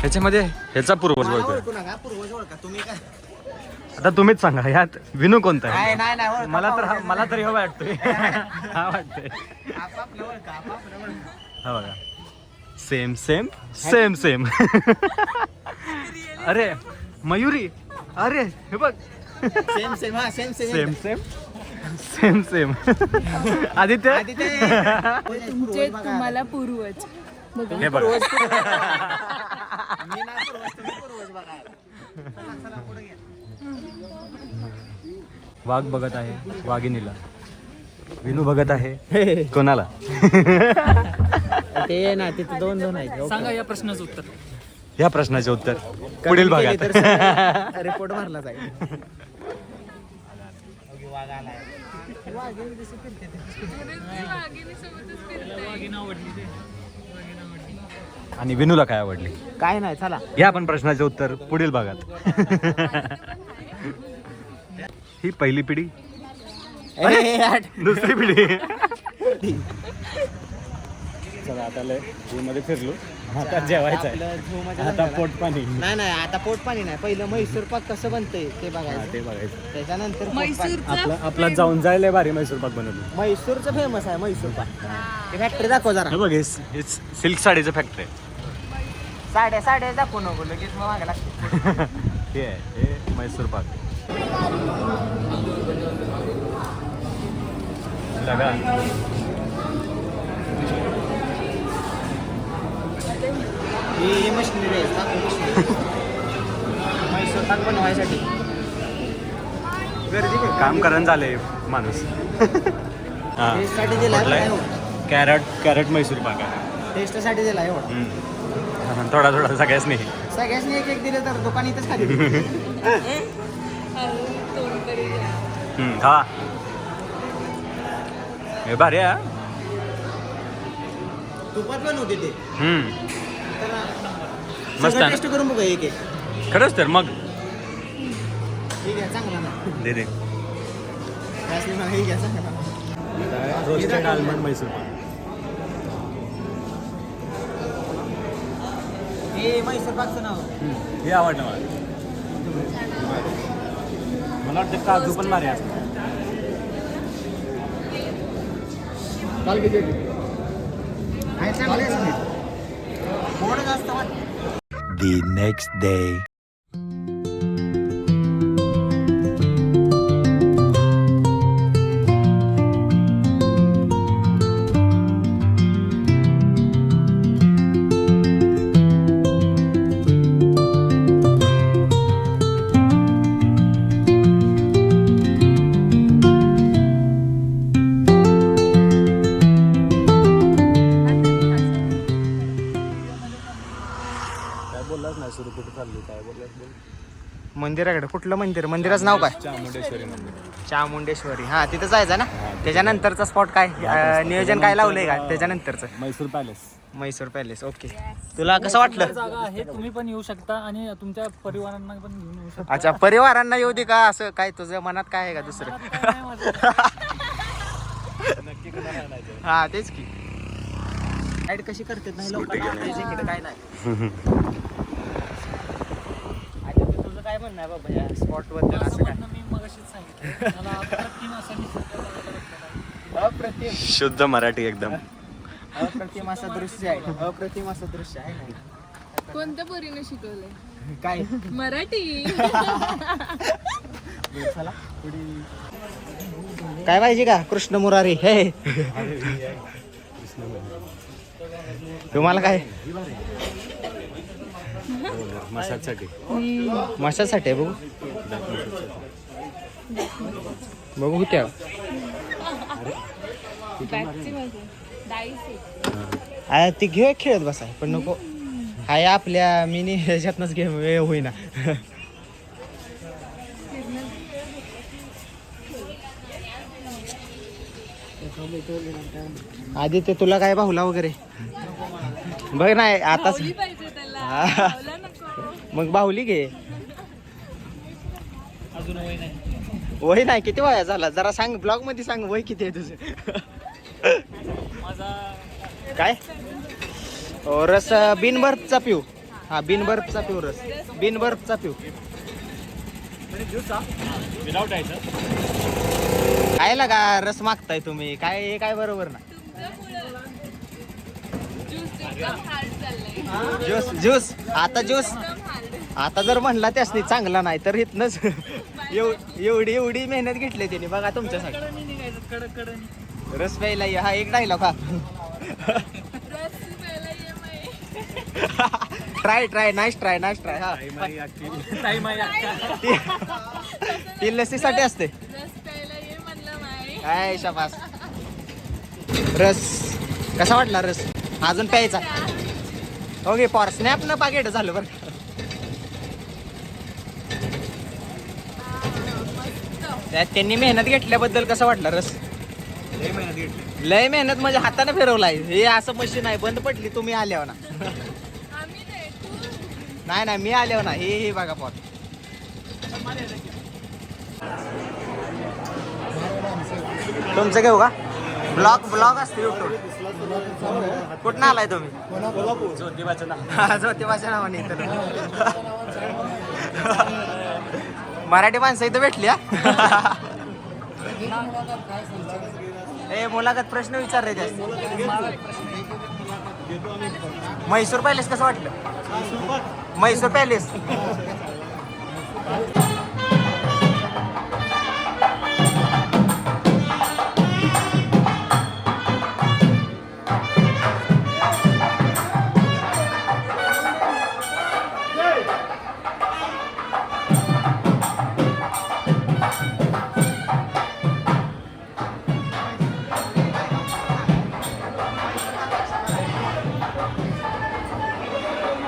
ह्याच्यामध्ये ह्याचा पूर्वज मला ओळखतोय. ओळखू नका, पूर्वज ओळखा तुम्ही काय. आता तुम्हीच सांगा यात विनू कोणता आहे? नाही ओळखा, मला तर हे वाटतोय हा वाटतोय. आपापलं ओळखा, आपापलं ओळखा. हा बघा सेम सेम सेम सेम. अरे मयुरी, अरे हे बघ सेम सेम हा same same same same same. Aditya तुमचे तुम्हाला पूर्वज बघा. हे बघा मी नाही पूर्वज, तुम्ही पूर्वज बघा. चला, चला, पुढे घ्या. वाघ बघत आहे वाघिणीला, विनू बघत आहे कोणाला? ते ना तिथे दोन आहेत. सांगा या प्रश्नाचं उत्तर. या प्रश्नाचे उत्तर पुढील भागात. रिपोर्ट भरला जाईल. वाघीण आवडली ते. आणि विनूला काय आवडली? काय नाही, चला. या पण प्रश्नाचे उत्तर पुढील भागात. ही पहिली पिढी, दुसरी पिढी. चला आता मध्ये फिरलो, आता जेवायचं आहे. आता पोट पाणी. नाही आता पोट पाणी नाही, पहिलं म्हैसूर पाक कसं बनतंय ते बघायचं. ते बघायचं. त्याच्यानंतर पोट पाणी. आपला जाऊन जायला भारी मैसूर पाक बनवलं. म्हैसूरचं फेमस आहे म्हैसूर पाक. ते फॅक्टरी दाखव जरा. हे बघ हे सिल्क साडीचं फॅक्टरी आहे. साड्या दाखवू नको, लगेच मग मागे लागते. हे आहे हे मैसूर पाक. लगा ही मशिनरी आहे म्हैसूर पाक बनवायसाठी. गर्दी बघ. काम करण झाले माणूस. टेस्टसाठी दिला कॅरेट मैसूर पाक आहे. टेस्टसाठी दिला एवढा. थोडा थोडा सगळ्याच नाही. सगळ्यांनी एक दिलं तर दुकान इथंच खाली. तोंड तरी द्या. हा हे भारी आहे. तुपात बनवते ते. मस्त आहे. टेस्ट करून बघा एक. खरंच तर मग ठीक आहे, चांगला ना. दे हे घ्या, चांगला. Roasted almond Mysore pak. हे म्हैसूर पाकचं नाव. हे आवडलं मला वाटतं काजू पण भारी असतं. गोड जास्त वाटतं. The next day. मंदिराकडे कुठलं मंदिर? मंदिराचं नाव काय? चामुंडेश्वरी मंदिर. चामुंडेश्वरी. हा तिथं जायचं ना. त्याच्यानंतरचा स्पॉट काय? नियोजन काय लावलंय का त्याच्यानंतरचं? Mysore palace. Mysore palace. Okay, तुला कसं वाटलं? जागा आहे, तुम्ही पण येऊ शकता आणि तुमच्या परिवारांना पण घेऊन येऊ शकता. अच्छा, परिवारांना येऊ दे का? असं काय तुझं मनात काय आहे का दुसरं? हा तेच की. गाईड कशी करतात नाही लोकांना इकडे काय नाही. तुझं काय म्हणणं आहे बाबा या स्पॉट बद्दल? असं काय? मी मगाशीच सांगितलं मला अप्रतिम असा निसर्ग बघायला भेटला. अप्रतिम शुद्ध मराठी एकदम. अप्रतिम असं दृश्य आहे. अप्रतिम असं दृश्य आहे ना. कोणत्या पोरीने शिकवलंय? काय मराठी. काय पाहिजे का? कृष्ण मुरारी. हे तुम्हाला काय? मसाजसाठी. माशासाठी आहे. बघू बघू त्या ती घेऊ खेळत बसाय पण नको. हाय आपल्या मिनी ह्याच्यातनच गेम वेळ होईना. आधी ते तुला काय बाहुला वगैरे बघ नाही आताच. पाहिजे त्याला. मग बाहुली घे. अजून वय नाही. वय नाही. किती वया झाला जरा सांग, ब्लॉग मध्ये सांग वय किती आहे तुझं? माझा काय रस बिनभरचा पिऊ. हा बिनबर्फचा पिऊ रस, बिनबर्फचा पिऊ. विदाउट आयचं. काय लागा रस मागताय तुम्ही, काय हे काय बरोबर ना. ज्यूस ज्यूस आता ज्यूस आता जर म्हणला त्यासनी चांगला नाही तर इथनच एवढी एवढी मेहनत घेतली त्याने बघा तुमच्यासाठी. रस प्यायला ये. हा एक डायलॉग हा. Try try nice try nice try. हा ती लस्सीसाठी असते. काय शाबास. रस कसा वाटला रस? अजून प्यायचा. ओके फॉर स्नॅप न पाकिट झालं बरं. त्यात त्यांनी मेहनत घेतल्याबद्दल कसं वाटलं रस? लय मेहनत म्हणजे हाताने फिरवलाय. हे असं मशीन आहे बंद पडली तुम्ही आल्यावर ना. नाही नाही मी आल्यावर ना. हे बघा पॉट. तुमचं घेऊ का? ब्लॉग असते युट्यूब. कुठं आलाय तुम्ही? ज्योतिबाचं नाव. ज्योतिबाच्या नावाने इथं. मराठी माणसं इथं भेटली हा. ए मुलाखत प्रश्न विचारले जास्त. म्हैसूर पॅलेस कसं वाटलं? म्हैसूर पॅलेस.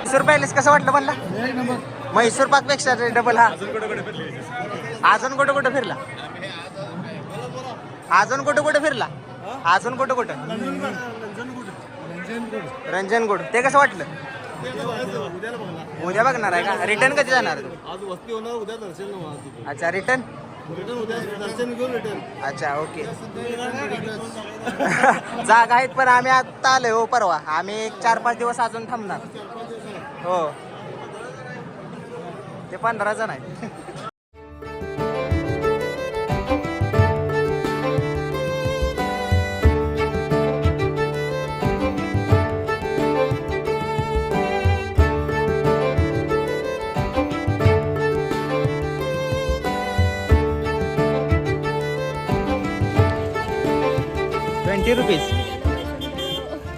म्हैसूर पॅलेस कसं वाटलं म्हणला? म्हैसूर पाक पेक्षा डबल. हा अजून कुठं कुठं फिरला? अजून कुठं कुठं फिरला? अजून कुठं कुठं? रंजनगुड. ते कसं वाटलं? उद्या बघणार आहे का? रिटर्न कधी जाणार? अच्छा रिटर्न. अच्छा ओके. जागा आहेत पण आम्ही आता आलोय हो परवा. आम्ही एक 4-5 दिवस अजून थांबणार. हो ते 15 जण आहेत. 20 रुपीज.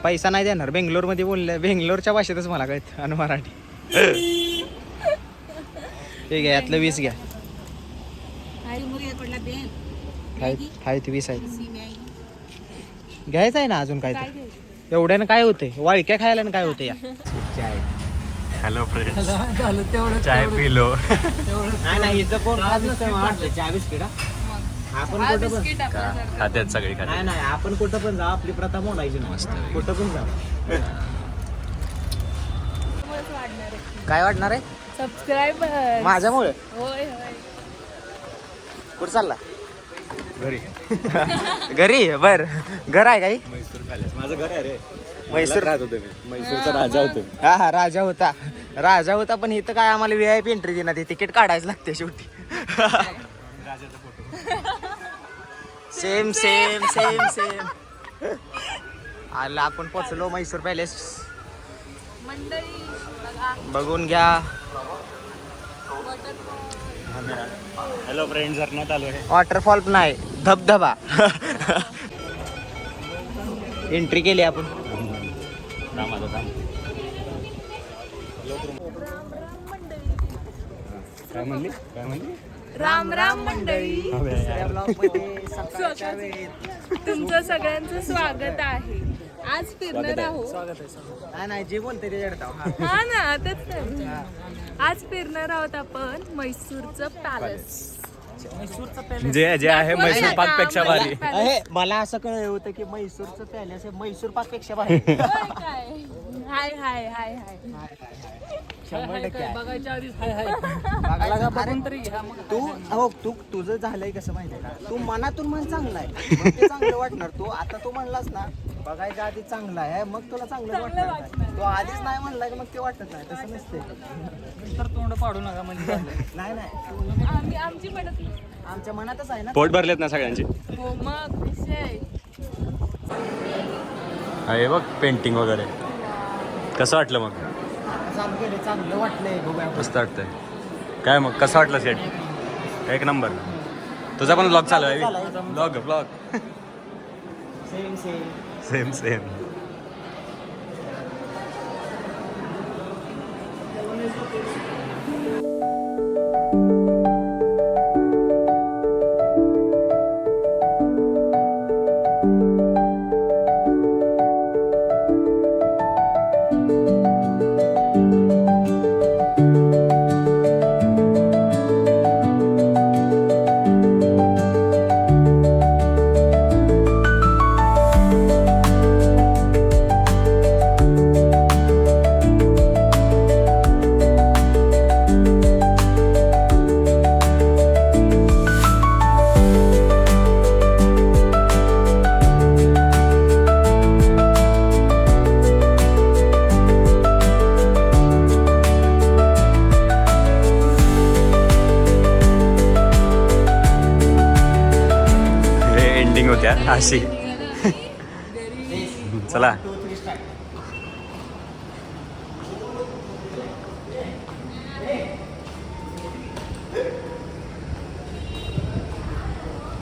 पैसा नाही देणार. बेंगलोरमध्ये बोलले. बेंगलोरच्या भाषेतच मला कळत आणि मराठी. ठीक आहे यातलं 20 घ्या. आहेत 20 आहेत. घ्यायचं आहे ना अजून काय तर. एवढ्यानं काय होतंय? वाळक्या खायला काय होतंय? या हॅलो फ्रेंड्स. चाय पिलो. नाही नाही इथं कोण खात नसतं वाटतं चहा बिस्किट. आपण कुठं पण खात्यात सगळी नाही नाही आपण कुठं पण जा. आपली प्रथा मोडायची ना. मस्त कुठं पण जा. काय वाटणार आहे? सबस्क्राईबर माझ्यामुळे. होय होय. कुठं चालला? घरी. घरी. बर घर आहे काही? म्हैसूर पॅलेस माझं घर आहे रे. म्हैसूर राहत होते मी. म्हैसूरचा राजा होतो. हा हा राजा होता. राजा होता पण इथं काय आम्हाला VIP एंट्री देणार. ते तिकीट काढायचं लागते शेवटी. Same same same same. आला आपण पोचलो म्हैसूर पॅलेस. मंडळी बघा बघून घ्या. Hello friends. झरण्यात आलो आहे. वॉटरफॉल नाही धबधबा. एंट्री केली आपण. काय म्हणली? काय म्हणली? राम राम मंडळी. तुमचं सगळ्यांचं स्वागत आहे. आज फिरणार आहोत. नाही जे बोलते ते. हा ना तेच तर. आज फिरणार आहोत आपण म्हैसूरचं पॅलेस. जे आहे म्हैसूर पाक पेक्षा भारी. मला असं कळलं होतं की म्हैसूरचं पॅलेस हे म्हैसूर पाक पेक्षा भारी. काय हाय हाय हाय हाय. 100% आहे. बघायच्या आधीच हाय हाय. अरे, बघून तरी घ्या मग. तुझं झालंय कसं माहितीये का? तू मनातून मन चांगलं आहे मग ते चांगलं वाटणार. तू आता तू म्हणलास ना बघायच्या आधी चांगला आहे मग तुला चांगलं चांगलं वाटणार वाटणार. तू आधीच नाही म्हणला की मग ते वाटत नाही तसं नसते तर तोंड पाडू नका म्हणजे झालं. नाही नाही आम्ही आमची म्हणत नाही. आमच्या मनातच आहे ना पोट भरलेत ना सगळ्यांची हो मग विषय हे बघ पेंटिंग वगैरे कसं वाटलं मग चालू केले चांगलं वाटलंय बघूया मस्त वाटतंय काय मग कसं वाटलं सेट एक नंबर तुझा पण ब्लॉग चालू आहे blog same same same same ending होत्या अशी चला 2 3 स्टार्ट